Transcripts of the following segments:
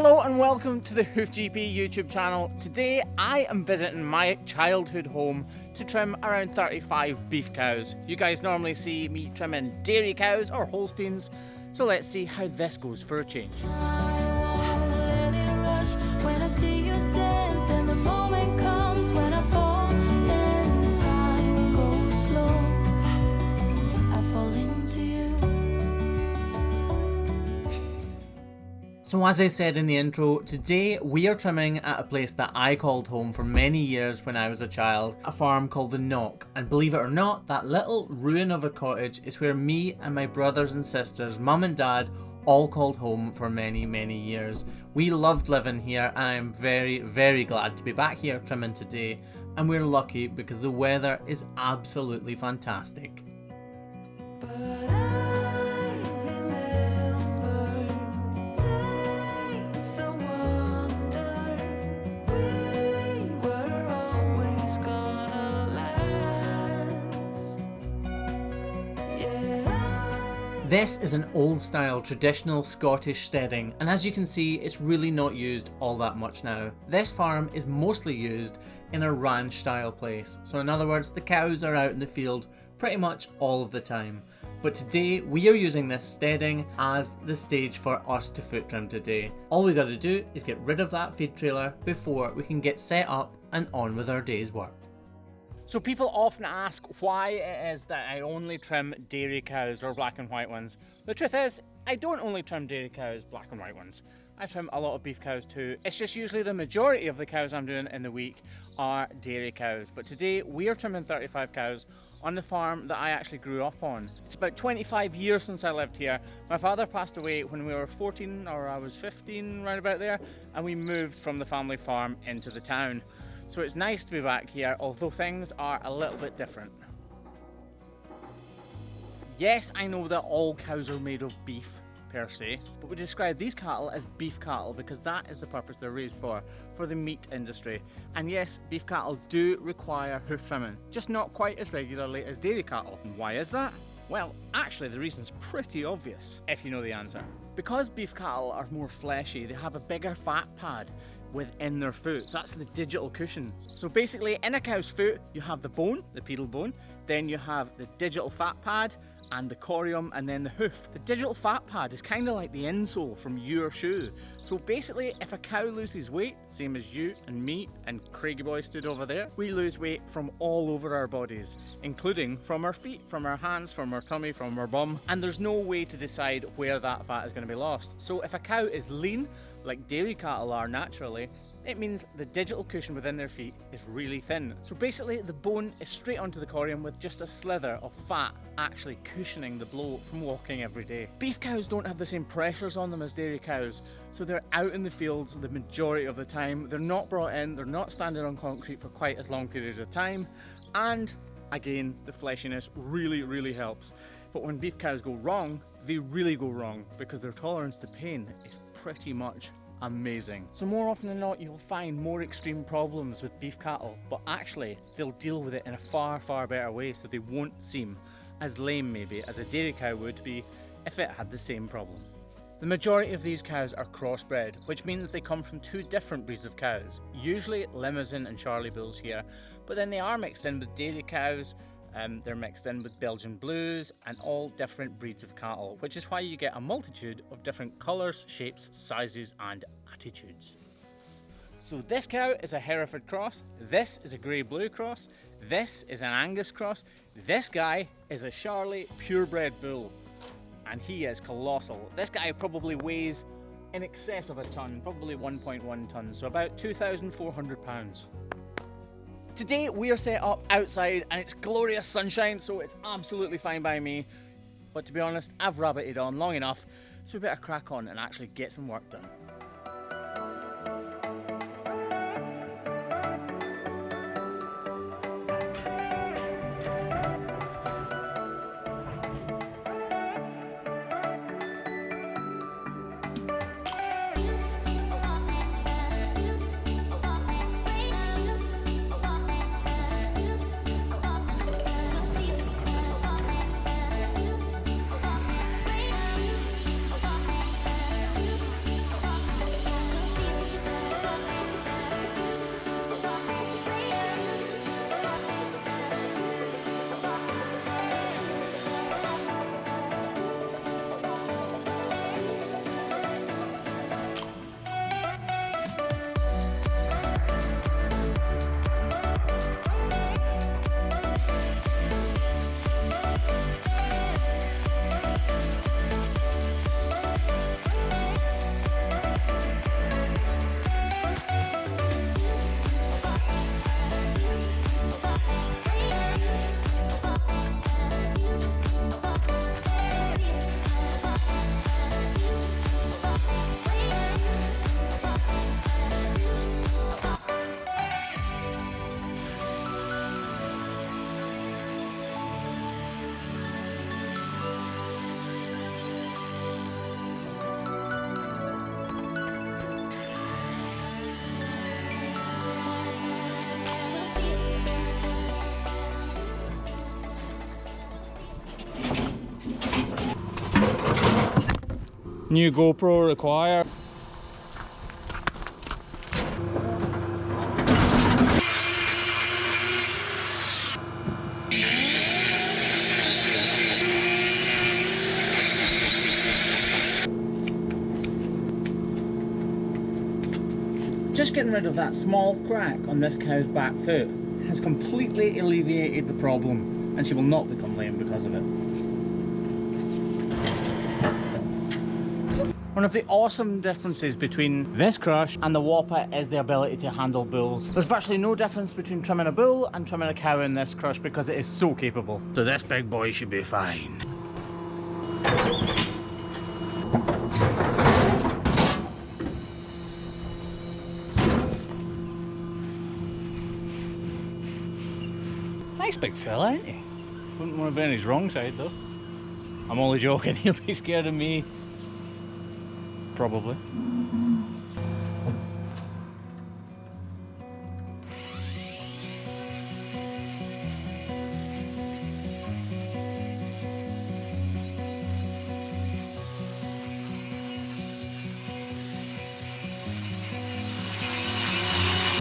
Hello and welcome to the Hoof GP YouTube channel. Today I am visiting my childhood home to trim around 35 beef cows. You guys normally see me trimming dairy cows or Holsteins, so let's see how this goes for a change. So as I said in the intro, today we are trimming at a place that I called home for many years when I was a child, a farm called the Knock. And believe it or not, that little ruin of a cottage is where me and my brothers and sisters, mum and dad, all called home for many, many years. We loved living here and I'm very, very glad to be back here trimming today. And we're lucky because the weather is absolutely fantastic. This is an old style traditional Scottish steading, and as you can see it's really not used all that much now. This farm is mostly used in a ranch style place, so in other words the cows are out in the field pretty much all of the time. But today we are using this steading as the stage for us to foot trim today. All we got to do is get rid of that feed trailer before we can get set up and on with our day's work. So people often ask why it is that I only trim dairy cows or black and white ones. The truth is, I don't only trim dairy cows, black and white ones. I trim a lot of beef cows too. It's just usually the majority of the cows I'm doing in the week are dairy cows. But today we are trimming 35 cows on the farm that I actually grew up on. It's about 25 years since I lived here. My father passed away when we were 14 or I was 15, right about there, and we moved from the family farm into the town. So it's nice to be back here, although things are a little bit different. Yes, I know that all cows are made of beef per se, but we describe these cattle as beef cattle because that is the purpose they're raised for the meat industry. And yes, beef cattle do require hoof trimming, just not quite as regularly as dairy cattle. And why is that? Well, actually the reason's pretty obvious, if you know the answer. Because beef cattle are more fleshy, they have a bigger fat pad within their foot, so that's the digital cushion. So basically in a cow's foot you have the bone, the pedal bone, then you have the digital fat pad and the corium, and then the hoof. The digital fat pad is kind of like the insole from your shoe. So basically if a cow loses weight, same as you and me and Craigie boy stood over there, we lose weight from all over our bodies, including from our feet, from our hands, from our tummy, from our bum, and there's no way to decide where that fat is going to be lost. So if a cow is lean, like dairy cattle are naturally, it means the digital cushion within their feet is really thin. So basically the bone is straight onto the corium with just a slither of fat actually cushioning the blow from walking every day. Beef cows don't have the same pressures on them as dairy cows, so they're out in the fields the majority of the time. They're not brought in, they're not standing on concrete for quite as long periods of time, and again, the fleshiness really helps. But when beef cows go wrong, they really go wrong because their tolerance to pain is pretty much amazing. So more often than not you'll find more extreme problems with beef cattle, but actually they'll deal with it in a far better way, so they won't seem as lame maybe as a dairy cow would be if it had the same problem. The majority of these cows are crossbred, which means they come from two different breeds of cows, usually Limousin and Charlie Bulls here, but then they are mixed in with dairy cows. They're mixed in with Belgian Blues and all different breeds of cattle, which is why you get a multitude of different colours, shapes, sizes and attitudes. So this cow is a Hereford cross, this is a Grey Blue cross, this is an Angus cross, this guy is a Charlie purebred bull, and he is colossal. This guy probably weighs in excess of a ton, probably 1.1 tons, so about 2,400 pounds. Today we are set up outside and it's glorious sunshine, so it's absolutely fine by me. But to be honest, I've rabbited on long enough, so we better crack on and actually get some work done. New GoPro required. Just getting rid of that small crack on this cow's back foot has completely alleviated the problem, and she will not become lame because of it. One of the awesome differences between this crush and the Wappa is the ability to handle bulls. There's virtually no difference between trimming a bull and trimming a cow in this crush because it is so capable. So this big boy should be fine. Nice big fella, ain't he? Wouldn't want to be on his wrong side though. I'm only joking, he'll be scared of me. Probably.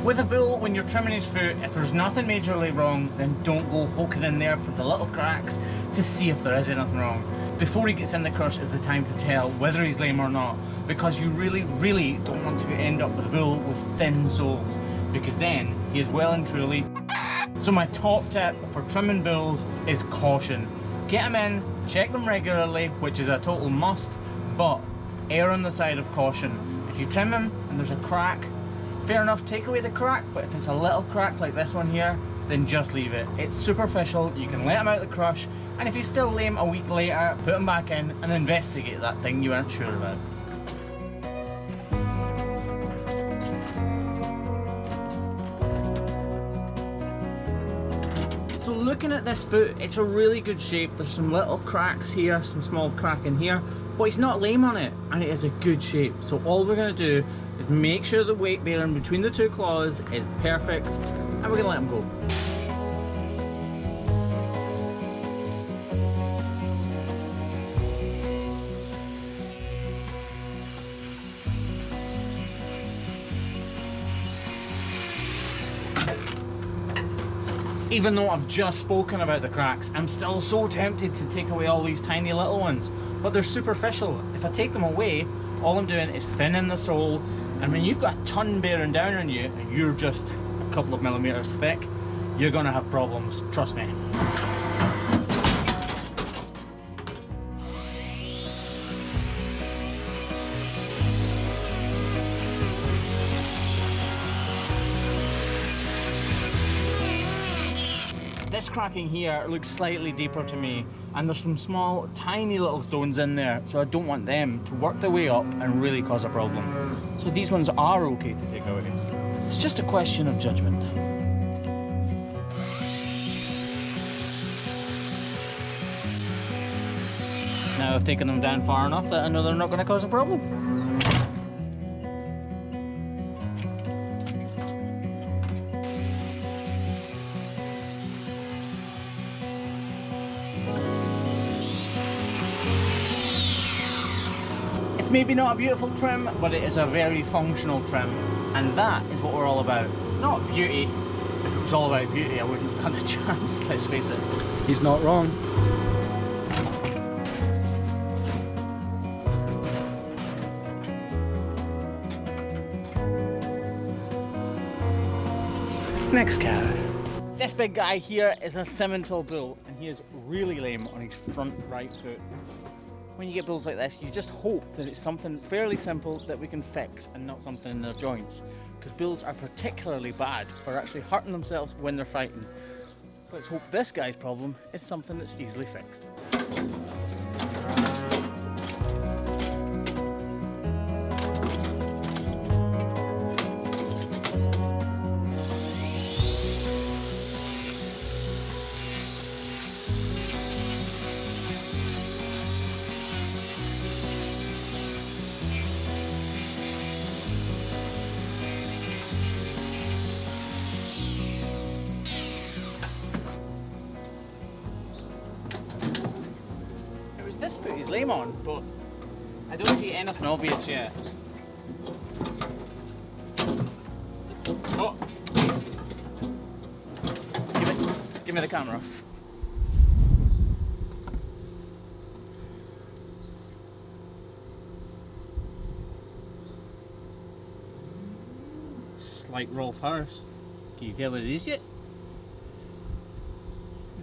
With a bull, when you're trimming his foot, if there's nothing majorly wrong, then don't go poking in there for the little cracks to see if there is anything wrong. Before he gets in the crush is the time to tell whether he's lame or not, because you really don't want to end up with a bull with thin soles, because then he is well and truly. So my top tip for trimming bulls is caution. Get them in, check them regularly, which is a total must, but err on the side of caution. If you trim him and there's a crack, fair enough, take away the crack, but if it's a little crack like this one here, then just leave it. It's superficial, you can let him out of the crush, and if he's still lame a week later, put him back in and investigate that thing you weren't sure about. So looking at this foot, it's a really good shape. There's some little cracks here, some small crack in here, but he's not lame on it, and it is a good shape. So all we're gonna do is make sure the weight bearing between the two claws is perfect, and we're gonna let him go. Even though I've just spoken about the cracks, I'm still so tempted to take away all these tiny little ones, but they're superficial. If I take them away, all I'm doing is thinning the sole, and when you've got a ton bearing down on you and you're just a couple of millimeters thick, you're gonna have problems, trust me. This cracking here looks slightly deeper to me, and there's some small tiny little stones in there, so I don't want them to work their way up and really cause a problem. So these ones are okay to take away. It's just a question of judgment. Now I've taken them down far enough that I know they're not going to cause a problem. It's maybe not a beautiful trim, but it is a very functional trim, and that is what we're all about. Not beauty. If it was all about beauty, I wouldn't stand a chance, let's face it. He's not wrong. Next cow. This big guy here is a Simmental bull, and he is really lame on his front right foot. When you get bulls like this, you just hope that it's something fairly simple that we can fix and not something in their joints, because bulls are particularly bad for actually hurting themselves when they're fighting. So let's hope this guy's problem is something that's easily fixed. This foot he's lame on, but I don't see anything obvious yet. Oh! Give me the camera. It's like Rolf Harris. Can you tell what it is yet?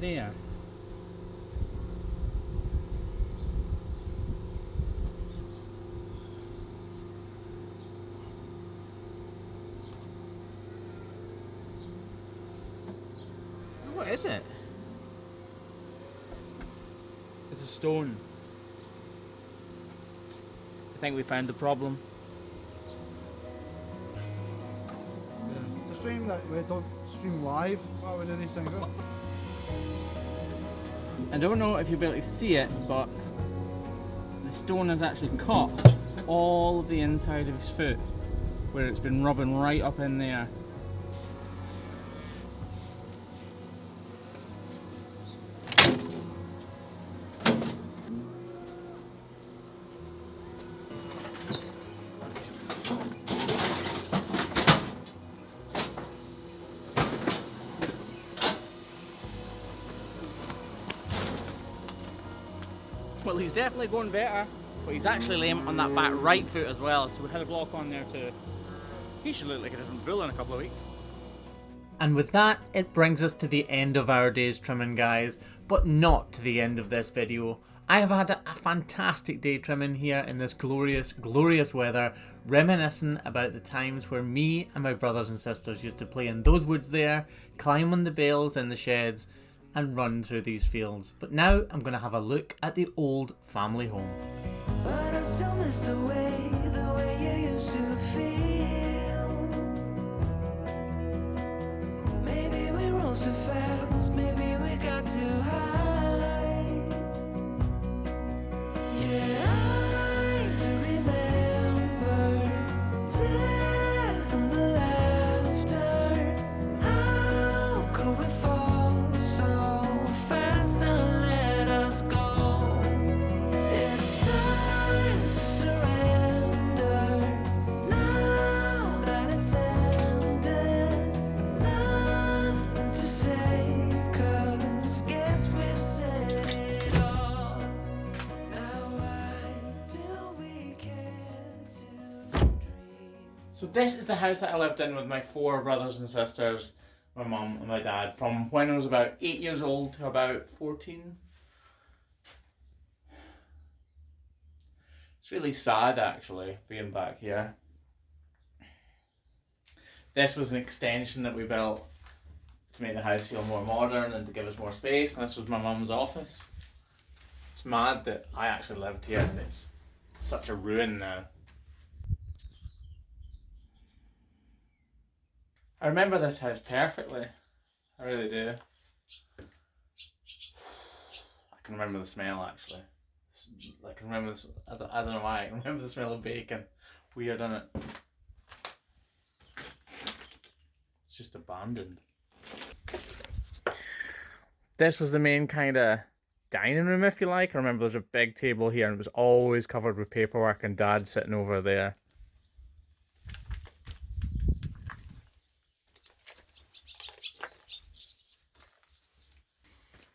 There. What is it? It's a stone. I think we found the problem. Yeah. It's a shame that we don't stream live. Why would these things go? I don't know if you'll be able to see it, but the stone has actually caught all of the inside of his foot, where it's been rubbing right up in there. Well, he's definitely going better, but he's actually lame on that back right foot as well, so we had a block on there too. He should look like a different bull in a couple of weeks. And with that, it brings us to the end of our day's trimming, guys, but not to the end of this video. I have had a fantastic day trimming here in this glorious, glorious weather, reminiscing about the times where me and my brothers and sisters used to play in those woods there, climb on the bales in the sheds, and run through these fields. But now I'm going to have a look at the old family home. But I still miss the way you used to feel. Maybe we rose too fast, maybe we got too high. Yeah, I do remember tears and the laughter. How could we fall so fast and let us go? It's time to surrender now that it's ended. Nothing to say, 'cause guess we've said it all. Now why do we care to dream? So this is the house that I lived in with my 4 brothers and sisters, my mum and my dad, from when I was about 8 years old to about 14. It's really sad actually, being back here. This was an extension that we built to make the house feel more modern and to give us more space, and this was my mum's office. It's mad that I actually lived here and it's such a ruin now. I remember this house perfectly. I really do. I can remember the smell actually. I can remember this. I don't know why. I can remember the smell of bacon. Weird, isn't it? It's just abandoned. This was the main kind of dining room, if you like. I remember there's a big table here and it was always covered with paperwork, and Dad sitting over there.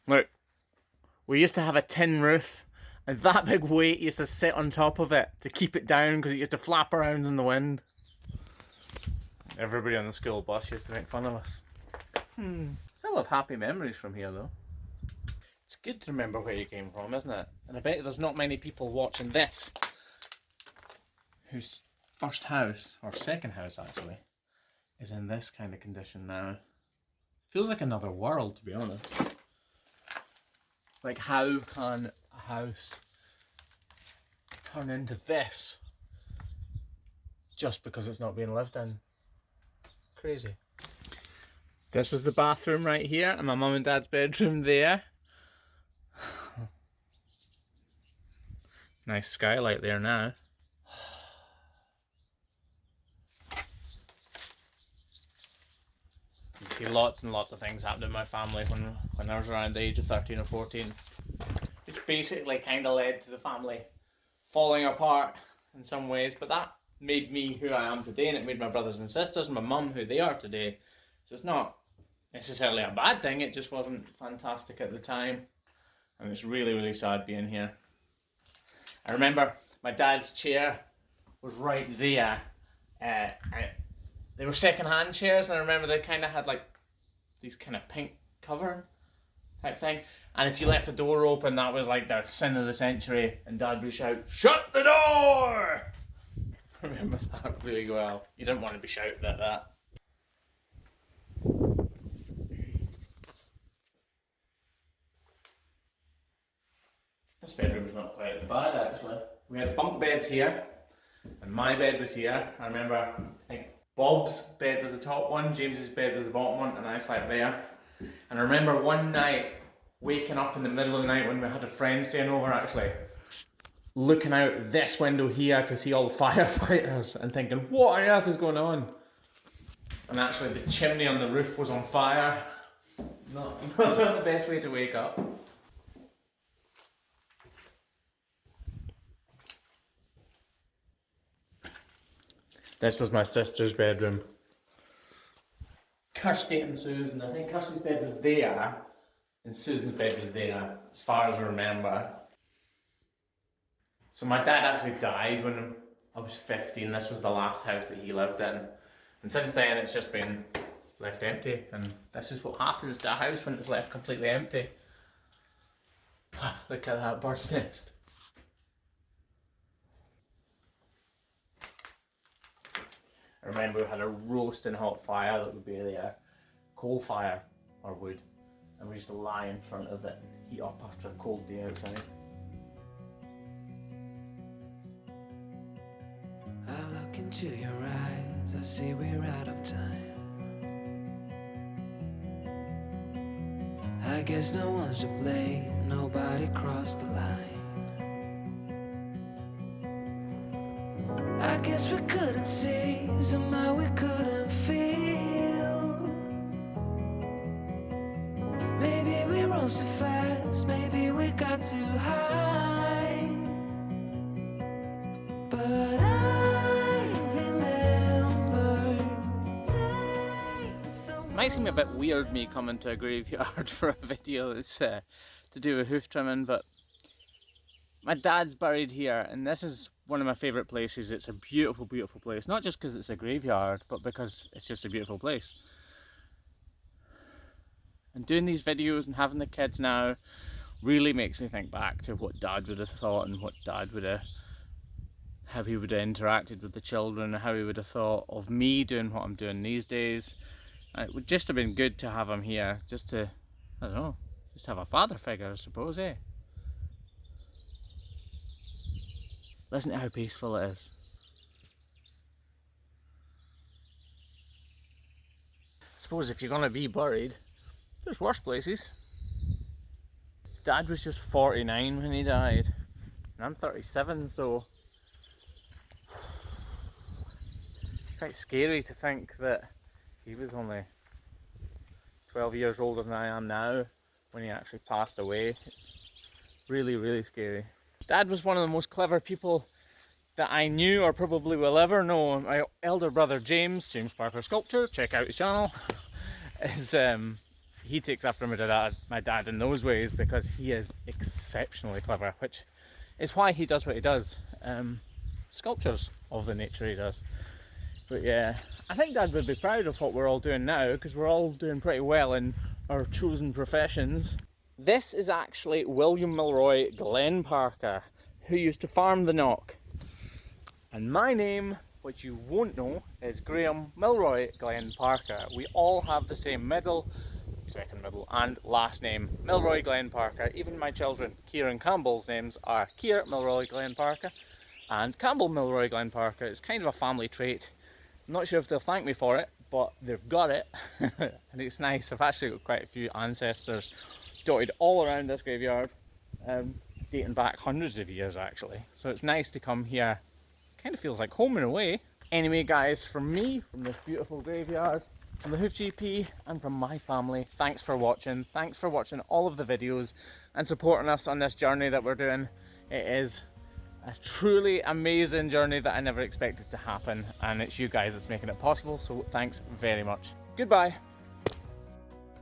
Look, we used to have a tin roof, and that big weight used to sit on top of it to keep it down because it used to flap around in the wind. Everybody on the school bus used to make fun of us. Still have happy memories from here though. It's good to remember where you came from, isn't it? And I bet there's not many people watching this whose first house, or second house actually, is in this kind of condition now. Feels like another world, to be honest. Like, how can a house turn into this just because it's not being lived in? Crazy. This was the bathroom right here, and my mum and dad's bedroom there. Nice skylight there now. You see lots and lots of things happened in my family when I was around the age of 13 or 14. Which basically kind of led to the family falling apart in some ways, but that made me who I am today, and it made my brothers and sisters and my mum who they are today. So it's not necessarily a bad thing, it just wasn't fantastic at the time, and it's really, really sad being here. I remember my dad's chair was right there. They were second-hand chairs, and I remember they kind of had like these kind of pink cover type thing, and if you left the door open, that was like the sin of the century, and Dad would shout, "Shut the door!" I remember that really well. You didn't want to be shouting at that. This bedroom's not quite as bad actually. We had bunk beds here, and my bed was here. I remember, I think Bob's bed was the top one, James's bed was the bottom one, and I slept there. And I remember one night waking up in the middle of the night when we had a friend staying over actually, looking out this window here to see all the firefighters and thinking, what on earth is going on? And actually the chimney on the roof was on fire. Not the best way to wake up. This was my sister's bedroom. Kirsty and Susan. I think Kirsty's bed was there and Susan's bed was there, as far as I remember. So my dad actually died when I was 15. This was the last house that he lived in. And since then it's just been left empty. And this is what happens to a house when it's left completely empty. Look at that bird's nest. I remember we had a roasting hot fire that would be there, coal fire or wood, and we used to lie in front of it and heat up after a cold day outside. I look into your eyes, I see we're out of time. I guess no one's to blame, nobody crossed the line. I guess we couldn't see, somehow we couldn't feel. Maybe we rose too fast, maybe we got too high. But I remember days so. It might seem a bit weird me coming to a graveyard for a video that's to do with hoof trimming, but my dad's buried here, and this is one of my favourite places. It's a beautiful, beautiful place. Not just because it's a graveyard, but because it's just a beautiful place. And doing these videos and having the kids now really makes me think back to what Dad would have thought and what Dad would have, how he would have interacted with the children, and how he would have thought of me doing what I'm doing these days. And it would just have been good to have him here, just to, I don't know, just have a father figure, I suppose, eh? Listen to how peaceful it is. I suppose if you're going to be buried, there's worse places. Dad was just 49 when he died, and I'm 37, so it's quite scary to think that he was only 12 years older than I am now when he actually passed away. It's really, really scary. Dad was one of the most clever people that I knew or probably will ever know. My elder brother James Parker Sculpture, check out his channel, is he takes after my dad in those ways because he is exceptionally clever, which is why he does what he does. Sculptures of the nature he does. But yeah, I think Dad would be proud of what we're all doing now, because we're all doing pretty well in our chosen professions. This is actually William Milroy Glen Parker, who used to farm the Knock. And my name, which you won't know, is Graham Milroy Glen Parker. We all have the same second middle and last name, Milroy Glen Parker. Even my children, Kieran Campbell's names are Kier Milroy Glen Parker and Campbell Milroy Glen Parker. It's kind of a family trait. I'm not sure if they'll thank me for it, but they've got it. And it's nice. I've actually got quite a few ancestors dotted all around this graveyard, dating back hundreds of years actually. So it's nice to come here. Kind of feels like home in a way. Anyway guys, from me, from this beautiful graveyard, from the Hoof GP and from my family, thanks for watching. Thanks for watching all of the videos and supporting us on this journey that we're doing. It is A truly amazing journey that I never expected to happen, and it's you guys that's making it possible, so thanks very much. Goodbye.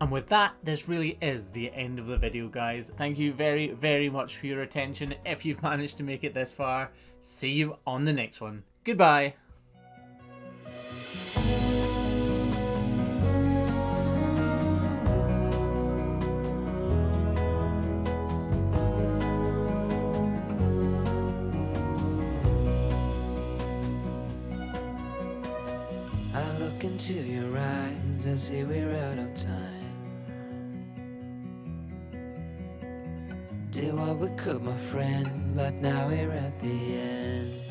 And with that, this really is the end of the video, guys. Thank you very, very much for your attention. If you've managed to make it this far, see you on the next one. Goodbye. I look into your eyes, I see we're out of time. Did what we could, my friend, but now we're at the end.